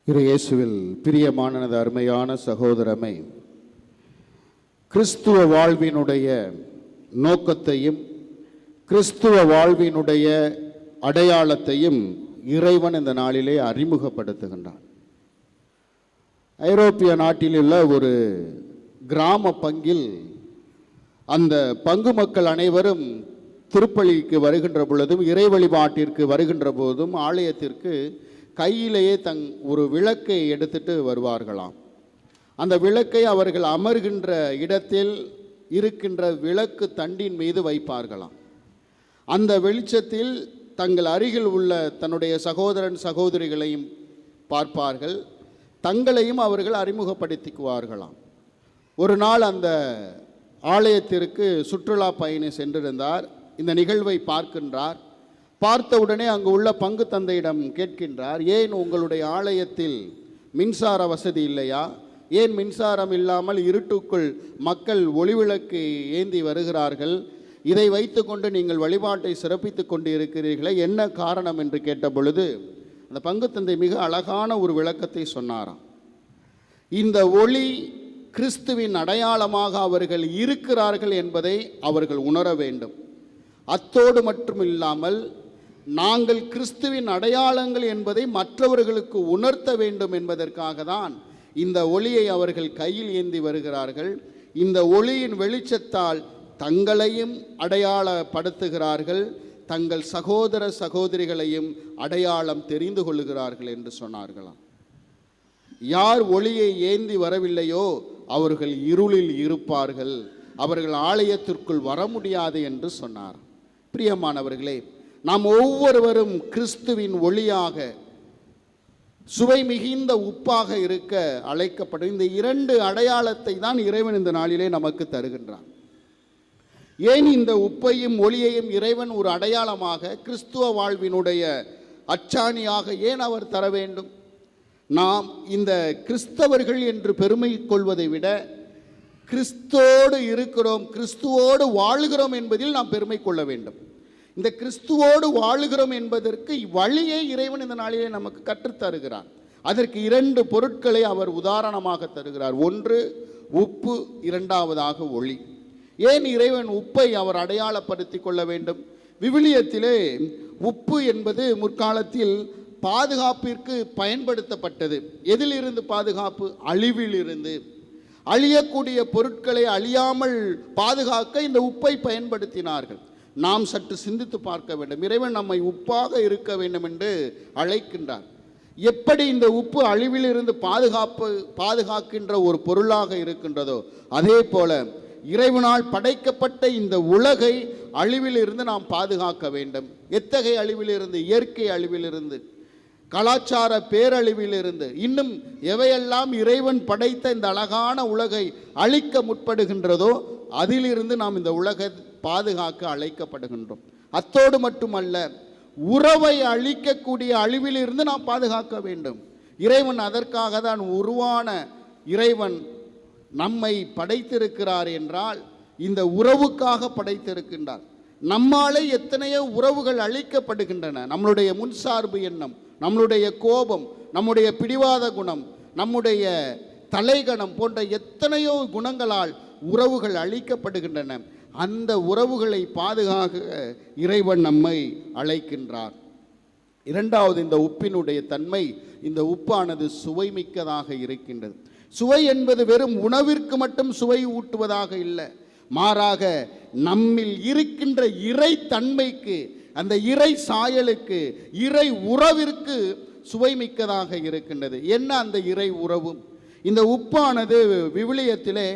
இயேசுவில் பிரியமானது அருமையான சகோதரமே, கிறிஸ்துவ வாழ்வினுடைய நோக்கத்தையும் கிறிஸ்துவ வாழ்வினுடைய அடையாளத்தையும் இறைவன் இந்த நாளிலே அறிமுகப்படுத்துகின்றான். ஐரோப்பிய நாட்டில் உள்ள ஒரு கிராம பங்கில் அந்த பங்கு மக்கள் அனைவரும் திருப்பலிக்கு வருகின்ற பொழுதும் இறை வழிபாட்டிற்கு வருகின்ற போதும் ஆலயத்திற்கு கையிலேயே ஒரு விளக்கை எடுத்துட்டு வருவார்களாம். அந்த விளக்கை அவர்கள் அமர்கின்ற இடத்தில் இருக்கின்ற விளக்கு தண்டின் மீது வைப்பார்களாம். அந்த வெளிச்சத்தில் தங்கள் அருகில் உள்ள தன்னுடைய சகோதரன் சகோதரிகளையும் பார்ப்பார்கள், தங்களையும் அவர்கள் அறிமுகப்படுத்திக்குவார்களாம். ஒரு நாள் அந்த ஆலயத்திற்கு சுற்றுலா பயணி சென்றிருந்தார். இந்த நிகழ்வை பார்க்கின்றார். பார்த்தவுடனே அங்கு உள்ள பங்கு தந்தையிடம் கேட்கின்றார், ஏன் உங்களுடைய ஆலயத்தில் மின்சார வசதி இல்லையா? ஏன் மின்சாரம் இல்லாமல் இருட்டுக்குள் மக்கள் ஒளிவிளக்கு ஏந்தி வருகிறார்கள்? இதை வைத்துக்கொண்டு நீங்கள் வழிபாட்டை சிறப்பித்து கொண்டு இருக்கிறீர்களே, என்ன காரணம் என்று கேட்ட பொழுது அந்த பங்கு தந்தை மிக அழகான ஒரு விளக்கத்தை சொன்னாராம். இந்த ஒளி கிறிஸ்துவின் அடையாளமாக அவர்கள் இருக்கிறார்கள் என்பதை அவர்கள் உணர வேண்டும். அத்தோடு மட்டும் இல்லாமல் நாங்கள் கிறிஸ்துவின் அடையாளங்கள் என்பதை மற்றவர்களுக்கு உணர்த்த வேண்டும் என்பதற்காக தான் இந்த ஒளியை அவர்கள் கையில் ஏந்தி வருகிறார்கள். இந்த ஒளியின் வெளிச்சத்தால் தங்களையும் அடையாளப்படுத்துகிறார்கள், தங்கள் சகோதர சகோதரிகளையும் அடையாளம் தெரிந்து கொள்ளுகிறார்கள் என்று சொன்னார்களாம். யார் ஒளியை ஏந்தி வரவில்லையோ அவர்கள் இருளில் இருப்பார்கள், அவர்கள் ஆலயத்திற்குள் வர முடியாது என்று சொன்னார். பிரியமானவர்களே, நாம் ஒவ்வொருவரும் கிறிஸ்துவின் ஒளியாக சுவை மிகுந்த உப்பாக இருக்க அழைக்கப்படும். இந்த இரண்டு அடையாளத்தை தான் இறைவன் இந்த நாளிலே நமக்கு தருகின்றான். ஏன் இந்த உப்பையும் ஒளியையும் இறைவன் ஒரு அடையாளமாக கிறிஸ்துவ வாழ்வினுடைய அச்சாணியாக ஏன் அவர் தர வேண்டும்? நாம் இந்த கிறிஸ்தவர்கள் என்று பெருமை கொள்வதை விட கிறிஸ்துவோடு இருக்கிறோம், கிறிஸ்துவோடு வாழுகிறோம் என்பதில் நாம் பெருமை கொள்ள வேண்டும். இந்த கிறிஸ்துவோடு வாழுகிறோம் என்பதற்கு வழியை இறைவன் இந்த நாளிலே நமக்கு கற்றுத்தருகிறார். அதற்கு இரண்டு பொருட்களை அவர் உதாரணமாக தருகிறார். ஒன்று உப்பு, இரண்டாவதாக ஒளி. ஏன் இறைவன் உப்பை அவர் அடையாளப்படுத்தி கொள்ள வேண்டும்? விவிலியத்திலே உப்பு என்பது முற்காலத்தில் பாதுகாப்பிற்கு பயன்படுத்தப்பட்டது. எதிலிருந்து பாதுகாப்பு? அழிவிலிருந்து. அழியக்கூடிய பொருட்களை அழியாமல் பாதுகாக்க இந்த உப்பை பயன்படுத்தினார்கள். நாம் சற்று சிந்தித்து பார்க்க வேண்டும். இறைவன் நம்மை உப்பாக இருக்க வேண்டும் என்று அழைக்கின்றார். எப்படி இந்த உப்பு அழிவிலிருந்து பாதுகாக்கின்ற ஒரு பொருளாக இருக்கின்றதோ அதே போல இறைவனால் படைக்கப்பட்ட இந்த உலகை அழிவிலிருந்து நாம் பாதுகாக்க வேண்டும். எத்தகைய அழிவிலிருந்து? இயற்கை அழிவிலிருந்து, கலாச்சார பேரழிவிலிருந்து, இன்னும் எவையெல்லாம் இறைவன் படைத்த இந்த அழகான உலகை அழிக்க முற்படுகின்றதோ அதிலிருந்து நாம் இந்த உலகை பாதுகாக்க அழைக்கப்படுகின்றோம். அத்தோடு மட்டுமல்ல, உறவை அழிக்கக்கூடிய அழிவிலிருந்து நாம் பாதுகாக்க வேண்டும். இறைவன் அதற்காக தான் உருவான இறைவன் நம்மை படைத்திருக்கிறார் என்றால் இந்த உறவுக்காக படைத்திருக்கின்றார். நம்மாலே எத்தனையோ உறவுகள் அழிக்கப்படுகின்றன. நம்மளுடைய முன்சார்பு எண்ணம், நம்மளுடைய கோபம், நம்முடைய பிடிவாத குணம், நம்முடைய தலைகணம் போன்ற எத்தனையோ குணங்களால் உறவுகள் அழிக்கப்படுகின்றன. அந்த உறவுகளை பாதுகாக்க இறைவன் நம்மை அழைக்கின்றார். இரண்டாவது, இந்த உப்பினுடைய தன்மை, இந்த உப்பானது சுவைமிக்கதாக இருக்கின்றது. சுவை என்பது வெறும் உணவிற்கு மட்டும் சுவை ஊட்டுவதாக இல்லை, மாறாக நம்மில் இருக்கின்ற இறை தன்மைக்கு, அந்த இறை சாயலுக்கு, இறை உறவிற்கு சுவைமிக்கதாக இருக்கின்றது. என்ன அந்த இறை உறவு? இந்த உப்பானது விவிலியத்திலே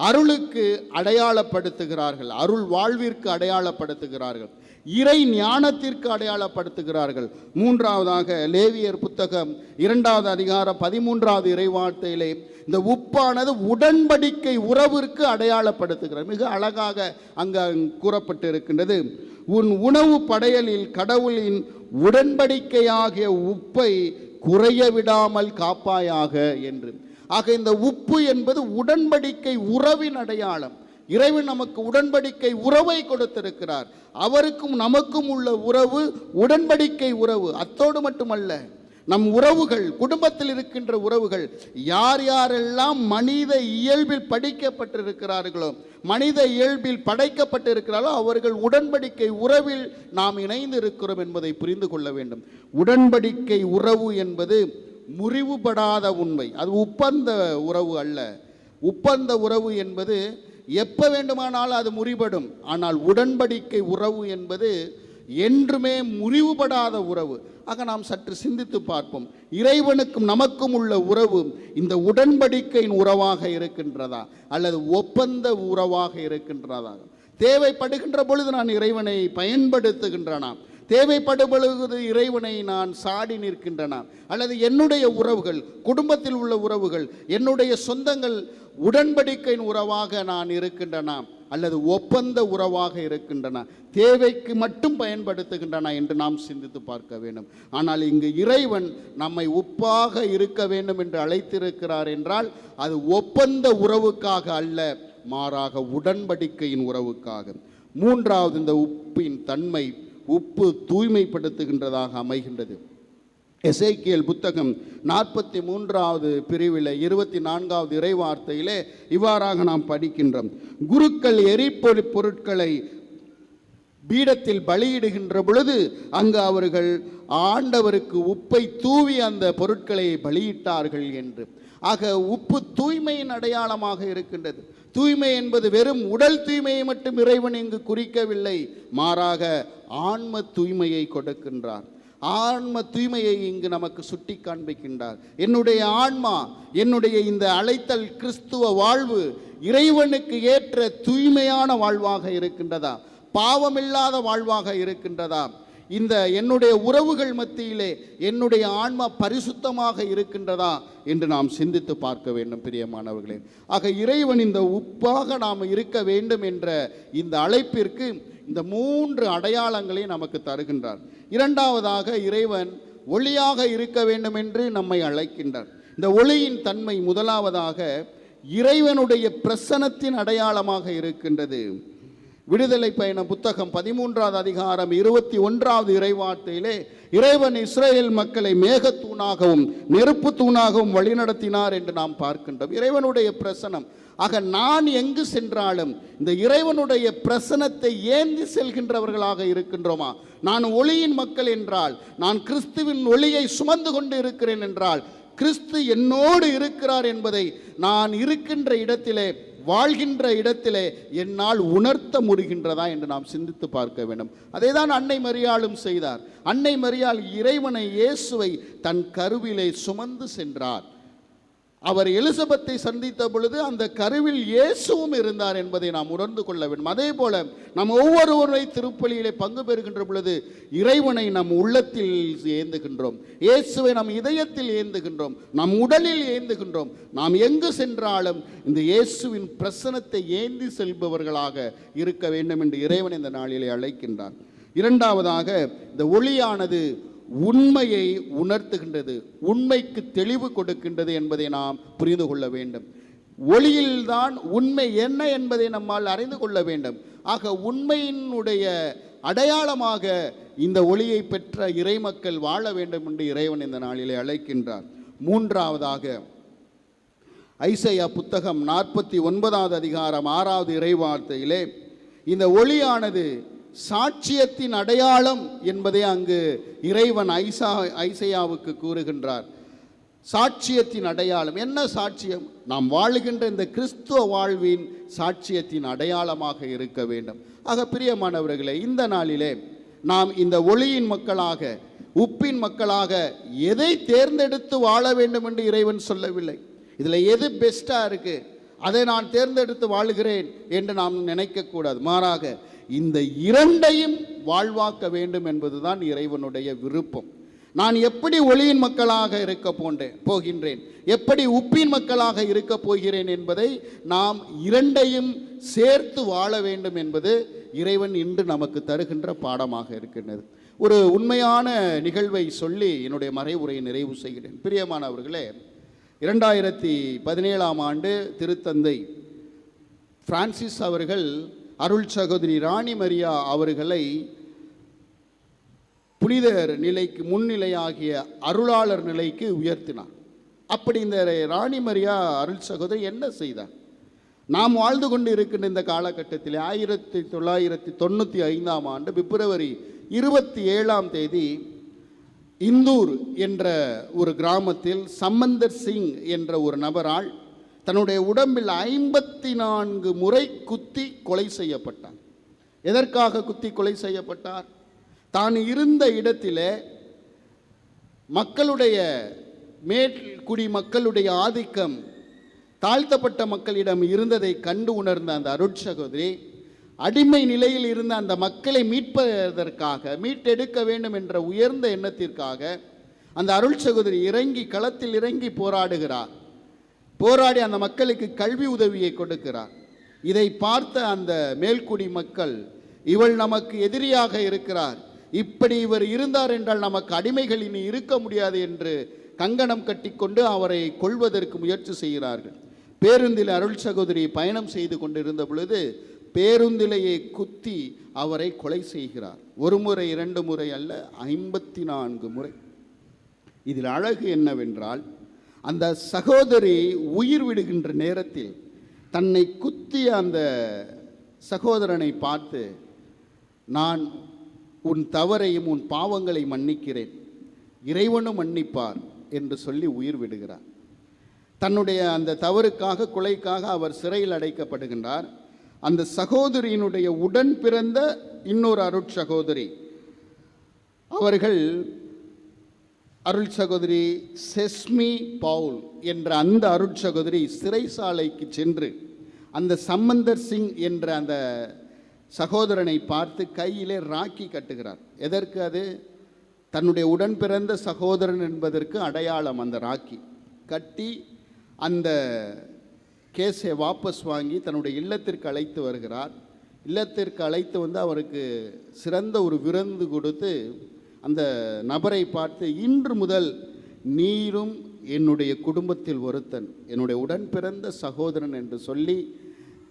அருளுக்கு அடையாளப்படுத்துகிறார்கள், அருள் வாழ்விற்கு அடையாளப்படுத்துகிறார்கள், இறை ஞானத்திற்கு அடையாளப்படுத்துகிறார்கள். மூன்றாவதாக லேவியர் புத்தகம் 2வது அதிகாரம் 13வது இறைவார்த்தையிலே இந்த உப்பானது உடன்படிக்கை உறவிற்கு அடையாளப்படுத்துகிறார். மிக அழகாக அங்கு கூறப்பட்டு இருக்கின்றது, உன் உணவு படையலில் கடவுளின் உடன்படிக்கையாகிய உப்பை குறைய விடாமல் காப்பாயாக என்று. ஆக இந்த உப்பு என்பது உடன்படிக்கை உறவின் அடையாளம். இறைவன் நமக்கு உடன்படிக்கை உறவை கொடுத்திருக்கிறார். அவருக்கும் நமக்கும் உள்ள உறவு உடன்படிக்கை உறவு. அத்தோடு மட்டுமல்ல, நம் உறவுகள், குடும்பத்தில் இருக்கின்ற உறவுகள், யார் யாரெல்லாம் மனித இயல்பில் படிக்கப்பட்டிருக்கிறார்களோ, மனித இயல்பில் படைக்கப்பட்டிருக்கிறார்களோ அவர்கள் உடன்படிக்கை உறவில் நாம் இணைந்து இருக்கிறோம் என்பதை புரிந்து கொள்ள வேண்டும். உடன்படிக்கை உறவு என்பது முறிவுபடாத உண்மை. அது ஒப்பந்த உறவு அல்ல. ஒப்பந்த உறவு என்பது எப்போ வேண்டுமானாலும் அது முறிபடும். ஆனால் உடன்படிக்கை உறவு என்பது என்றுமே முறிவுபடாத உறவு. ஆக நாம் சற்று சிந்தித்து பார்ப்போம். இறைவனுக்கும் நமக்கும் உள்ள உறவு இந்த உடன்படிக்கையின் உறவாக இருக்கின்றதா அல்லது ஒப்பந்த உறவாக இருக்கின்றதா? தேவைப்படுகின்ற பொழுது நான் இறைவனை பயன்படுத்துகின்றனா? தேவைப்படும் பொழுது இறைவனை நான் சாடி நிற்கின்றன? அல்லது என்னுடைய உறவுகள், குடும்பத்தில் உள்ள உறவுகள், என்னுடைய சொந்தங்கள் உடன்படிக்கையின் உறவாக நான் இருக்கின்றன அல்லது ஒப்பந்த உறவாக இருக்கின்றன? தேவைக்கு மட்டும் பயன்படுத்துகின்றன என்று நாம் சிந்தித்து பார்க்க வேண்டும். ஆனால் இங்கு இறைவன் நம்மை உப்பாக இருக்க வேண்டும் என்று அழைத்திருக்கிறார் என்றால் அது ஒப்பந்த உறவுக்காக அல்ல, மாறாக உடன்படிக்கையின் உறவுக்காக. மூன்றாவது, இந்த உப்பின் தன்மை, உப்பு தூய்மைப்படுத்துகின்றதாக அமைகின்றது. எசேக்கியேல் புத்தகம் 43வது பிரிவில் 24வது இறைவார்த்தையிலே இவ்வாறாக நாம் படிக்கின்றோம். குருக்கள் எரிபொருள் பொருட்களை பீடத்தில் பலியிடுகின்ற பொழுது அங்கு அவர்கள் ஆண்டவருக்கு உப்பை தூவி அந்த பொருட்களை பலியிட்டார்கள் என்று. ஆக உப்பு தூய்மையின் அடையாளமாக இருக்கின்றது. தூய்மை என்பது வெறும் உடல் தூய்மையை மட்டும் இறைவன் இங்கு குறிக்கவில்லை, மாறாக ஆன்ம தூய்மையை கொடுக்கின்றார். ஆன்ம தூய்மையை இங்கு நமக்கு சுட்டி காண்பிக்கின்றார். என்னுடைய ஆன்மா, என்னுடைய இந்த அழைத்தல் கிறிஸ்துவ வாழ்வு இறைவனுக்கு ஏற்ற தூய்மையான வாழ்வாக இருக்கின்றதா? பாவமில்லாத வாழ்வாக இருக்கின்றதா? இந்த என்னுடைய உறவுகள் மத்தியிலே என்னுடைய ஆன்மா பரிசுத்தமாக இருக்கின்றதா என்று நாம் சிந்தித்து பார்க்க வேண்டும் பிரியமானவர்களே. ஆக இறைவன் இந்த உப்பாக நாம் இருக்க வேண்டும் என்ற இந்த அழைப்பிற்கு இந்த 3 அடையாளங்களை நமக்கு தருகின்றார். இரண்டாவதாக, இறைவன் ஒளியாக இருக்க வேண்டும் என்று நம்மை அழைக்கின்றார். இந்த ஒளியின் தன்மை முதலாவதாக இறைவனுடைய பிரசன்னத்தின் அடையாளமாக இருக்கின்றது. விடுதலை பயண புத்தகம் 13வது அதிகாரம் 21வது இறைவார்த்தையிலே இறைவன் இஸ்ரேல் மக்களை மேகத்தூணாகவும் நெருப்பு தூணாகவும் வழிநடத்தினார் என்று நாம் பார்க்கின்றோம். இறைவனுடைய பிரசனம். ஆக நான் எங்கு சென்றாலும் இந்த இறைவனுடைய பிரசனத்தை ஏந்தி செல்கின்றவர்களாக இருக்கின்றோமா? நான் ஒளியின் மக்கள் என்றால், நான் கிறிஸ்துவின் ஒளியை சுமந்து கொண்டு இருக்கிறேன் என்றால், கிறிஸ்து என்னோடு இருக்கிறார் என்பதை நான் இருக்கின்ற இடத்திலே, வாழ்கின்ற இடத்திலே என்னால் உணர்த்த முடிகின்றதா என்று நாம் சிந்தித்து பார்க்க வேண்டும். அதை தான் அன்னை மரியாளும் செய்தார். அன்னை மரியாள் இறைவனை, இயேசுவை தன் கருவிலே சுமந்து சென்றார். அவர் எலிசபெத்தை சந்தித்த பொழுது அந்த கருவில் இயேசுவும் இருந்தார் என்பதை நாம் உணர்ந்து கொள்ள வேண்டும். அதே போல நாம் ஒவ்வொருவரை திருப்பலியிலே பங்கு பெறுகின்ற பொழுது இறைவனை நம் உள்ளத்தில் ஏந்துகின்றோம், இயேசுவை நம் இதயத்தில் ஏந்துகின்றோம், நம் உடலில் ஏந்துகின்றோம். நாம் எங்கு சென்றாலும் இந்த இயேசுவின் பிரசனத்தை ஏந்தி செல்பவர்களாக இருக்க வேண்டும் என்று இறைவன் இந்த நாளிலே அழைக்கின்றார். இரண்டாவதாக, இந்த ஒளியானது உண்மையை உணர்த்துகின்றது, உண்மைக்கு தெளிவு கொடுக்கின்றது என்பதை நாம் புரிந்து கொள்ள வேண்டும். ஒளியில்தான் உண்மை என்ன என்பதை நம்மால் அறிந்து கொள்ள வேண்டும். ஆக உண்மையினுடைய அடையாளமாக இந்த ஒளியை பெற்ற இறைமக்கள் வாழ வேண்டும் என்று இறைவன் இந்த நாளிலே அழைக்கின்றார். மூன்றாவதாக, ஐசையா புத்தகம் 49வது அதிகாரம் 6வது இறைவார்த்தையிலே இந்த ஒளியானது சாட்சியத்தின் அடையாளம் என்பதை அங்கு இறைவன் ஐசையாவுக்கு கூறுகின்றார். சாட்சியத்தின் அடையாளம் என்ன? சாட்சியம் நாம் வாழுகின்ற இந்த கிறிஸ்துவ வாழ்வின் சாட்சியத்தின் அடையாளமாக இருக்க வேண்டும். ஆக பிரியமானவர்களே, இந்த நாளிலே நாம் இந்த ஒளியின் மக்களாக, உப்பின் மக்களாக எதை தேர்ந்தெடுத்து வாழ வேண்டும் என்று இறைவன் சொல்லவில்லை. இதில் எது பெஸ்ட்டாக இருக்குது அதை நான் தேர்ந்தெடுத்து வாழுகிறேன் என்று நாம் நினைக்கக்கூடாது. மாறாக இந்த இரண்டையும் வாழ்வாக்க வேண்டும் என்பதுதான் இறைவனுடைய விருப்பம். நான் எப்படி ஒளியின் மக்களாக இருக்க போகின்றேன், எப்படி உப்பின் மக்களாக இருக்க போகிறேன் என்பதை நாம் இரண்டையும் சேர்த்து வாழ வேண்டும் என்பது இறைவன் இன்று நமக்கு தருகின்ற பாடமாக இருக்கின்றது. ஒரு உண்மையான நிகழ்வை சொல்லி என்னுடைய மறைவுரையை நிறைவு செய்கிறேன். பிரியமானவர்களே, 2017ஆம் ஆண்டு திருத்தந்தை பிரான்சிஸ் அவர்கள் அருள் சகோதரி ராணி மரியா அவர்களை புனிதர் நிலைக்கு முன்னிலையாகிய அருளாளர் நிலைக்கு உயர்த்தினார். அப்படி இந்த ராணி மரியா அருள் சகோதரி என்ன செய்தார்? நாம் வாழ்ந்து கொண்டு இருக்கின்ற இந்த காலகட்டத்தில் 1995ஆம் ஆண்டு பிப்ரவரி 27ஆம் தேதி இந்தூர் என்ற ஒரு கிராமத்தில் சம்பந்தர் சிங் என்ற ஒரு நபரால் தன்னுடைய உடம்பில் 54 முறை குத்தி கொலை செய்யப்பட்டார். எதற்காக குத்தி கொலை செய்யப்பட்டார்? தான் இருந்த இடத்திலே மக்களுடைய மேற்குடி மக்களுடைய ஆதிக்கம் தாழ்த்தப்பட்ட மக்களிடம் இருந்ததை கண்டு உணர்ந்த அந்த அருட்சகோதரி அடிமை நிலையில் இருந்த அந்த மக்களை மீட்பதற்காக, மீட்டெடுக்க வேண்டும் என்ற உயர்ந்த எண்ணத்திற்காக அந்த அருள் சகோதரி களத்தில் இறங்கி போராடுகிறார். போராடி அந்த மக்களுக்கு கல்வி உதவியை கொடுக்கிறார். இதை பார்த்த அந்த மேல்குடி மக்கள், இவள் நமக்கு எதிரியாக இருக்கிறார், இப்படி இவர் இருந்தார் என்றால் நமக்கு அடிமைகள் இனி இருக்க முடியாது என்று கங்கணம் கட்டிக்கொண்டு அவரை கொல்வதற்கு முயற்சி செய்கிறார்கள். பேருந்தில் அருள் சகோதரி பயணம் செய்து கொண்டிருந்த பொழுது பேருந்திலேயே குத்தி அவரை கொலை செய்கிறார். ஒரு முறை 2 முறை அல்ல, 54 முறை. இதில் அழகு என்னவென்றால், அந்த சகோதரி உயிர் விடுகின்ற நேரத்தில் தன்னை குத்திய அந்த சகோதரனை பார்த்து, நான் உன் தவறையும் உன் பாவங்களை மன்னிக்கிறேன், இறைவனும் மன்னிப்பார் என்று சொல்லி உயிர் விடுகிறார். தன்னுடைய அந்த தவறுக்காக, கொலைக்காக அவர் சிறையில் அடைக்கப்படுகின்றார். அந்த சகோதரியினுடைய உடன் பிறந்த இன்னொரு அருட்சகோதரி, அவர்கள் அருள் சகோதரி செஸ்மி பவுல் என்ற அந்த அருட்சகோதரி சிறைசாலைக்கு சென்று அந்த சம்பந்தர் சிங் என்ற அந்த சகோதரனை பார்த்து கையிலே ராக்கி கட்டுகிறார். எதற்கு? அது தன்னுடைய உடன் பிறந்த சகோதரன் என்பதற்கு அடையாளம். அந்த ராக்கி கட்டி அந்த கேஸை வாபஸ் வாங்கி தன்னுடைய இல்லத்திற்கு அழைத்து வருகிறார். இல்லத்திற்கு அழைத்து வந்து அவருக்கு சிறந்த ஒரு விருந்து கொடுத்து அந்த நபரை பார்த்து, இன்று முதல் நீரும் என்னுடைய குடும்பத்தில் ஒருத்தன், என்னுடைய உடன் பிறந்த சகோதரன் என்று சொல்லி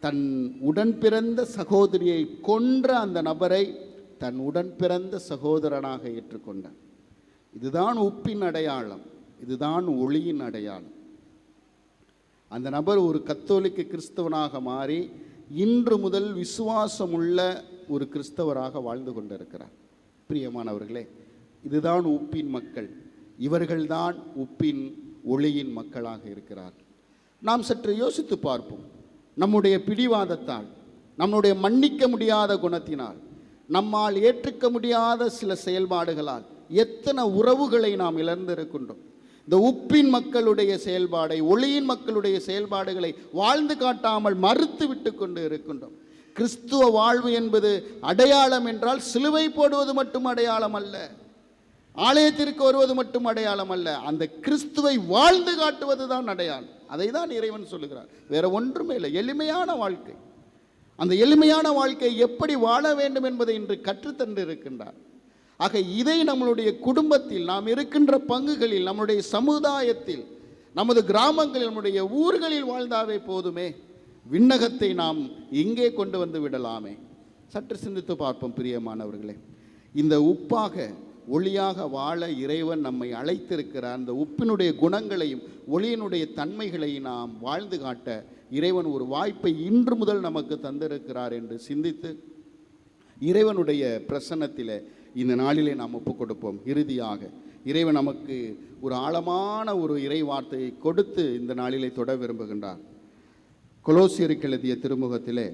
தன் உடன் பிறந்த சகோதரியை கொன்ற அந்த நபரை தன் உடன் பிறந்த சகோதரனாக ஏற்றுக்கொண்டார். இதுதான் உப்பின் அடையாளம், இதுதான் ஒளியின் அடையாளம். அந்த நபர் ஒரு கத்தோலிக்க கிறிஸ்தவனாக மாறி இன்று முதல் விசுவாசமுள்ள ஒரு கிறிஸ்தவராக வாழ்ந்து கொண்டிருக்கிறார். பிரியமானவர்களே, இதுதான் உப்பின் மக்கள். இவர்கள்தான் உப்பின் ஒளியின் மக்களாக இருக்கிறார். நாம் சற்று யோசித்து பார்ப்போம். நம்முடைய பிடிவாதத்தால், நம்முடைய மன்னிக்க முடியாத குணத்தினால், நம்மால் ஏற்றுக்க முடியாத சில செயல்பாடுகளால் எத்தனை உறவுகளை நாம் இழந்திருக்கின்றோம். இந்த உப்பின் மக்களுடைய செயல்பாடை, ஒளியின் மக்களுடைய செயல்பாடுகளை வாழ்ந்து காட்டாமல் மறுத்து விட்டு கொண்டு இருக்கின்றோம். கிறிஸ்துவ வாழ்வு என்பது அடையாளம் என்றால் சிலுவை போடுவது மட்டும் அடையாளம் அல்ல, ஆலயத்திற்கு வருவது மட்டும் அடையாளம் அல்ல, அந்த கிறிஸ்துவை வாழ்ந்து காட்டுவது தான் அடையாளம். அதை தான் இறைவன் சொல்லுகிறார். வேற ஒன்றுமே இல்லை. எளிமையான வாழ்க்கை. அந்த எளிமையான வாழ்க்கை எப்படி வாழ வேண்டும் என்பதை இன்று கற்றுத்தந்து இருக்கின்றார். ஆக இதை நம்மளுடைய குடும்பத்தில், நாம் இருக்கின்ற பங்குகளில், நம்முடைய சமுதாயத்தில், நமது கிராமங்களில், நம்முடைய ஊர்களில் வாழ்ந்தாவே போதுமே. விண்ணகத்தை நாம் இங்கே கொண்டு வந்து விடலாமே. சற்று சிந்தித்து பார்ப்போம் பிரியமானவர்களே. இந்த உப்பாக ஒளியாக வாழ இறைவன் நம்மை அழைத்திருக்கிறார். அந்த உப்பினுடைய குணங்களையும் ஒளியினுடைய தன்மைகளையும் நாம் வாழ்ந்து காட்ட இறைவன் ஒரு வாய்ப்பை இன்று முதல் நமக்கு தந்திருக்கிறார் என்று சிந்தித்து இறைவனுடைய பிரசன்னத்தில் இந்த நாளிலே நாம் ஒப்புக் கொடுப்போம். இறுதியாக இறைவன் நமக்கு ஒரு ஆழமான ஒரு இறை வார்த்தையை கொடுத்து இந்த நாளிலே தொட விரும்புகின்றார். கொலோசியருக்கு எழுதிய திருமுகத்திலே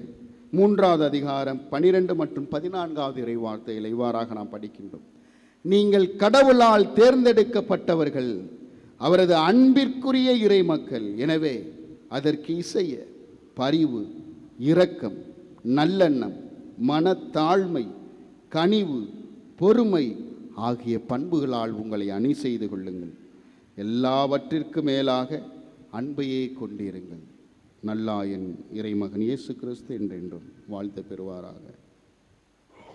3வது அதிகாரம் 12 மற்றும் 14வது இறை வார்த்தையில் இவ்வாறாக நாம் படிக்கின்றோம். நீங்கள் கடவுளால் தேர்ந்தெடுக்கப்பட்டவர்கள், அவரது அன்பிற்குரிய இறை மக்கள். எனவே அதற்கு இசைய பரிவு, இரக்கம், நல்லெண்ணம், மனத்தாழ்மை, கனிவு, பொறுமை ஆகிய பண்புகளால் உங்களை அணி செய்து கொள்ளுங்கள். எல்லாவற்றிற்கு மேலாக அன்பையே கொண்டிருங்கள். நல்லாயன் இறைமகன் இயேசு கிறிஸ்து என்றென்றும் வாழ்த்து பெறுவாராக.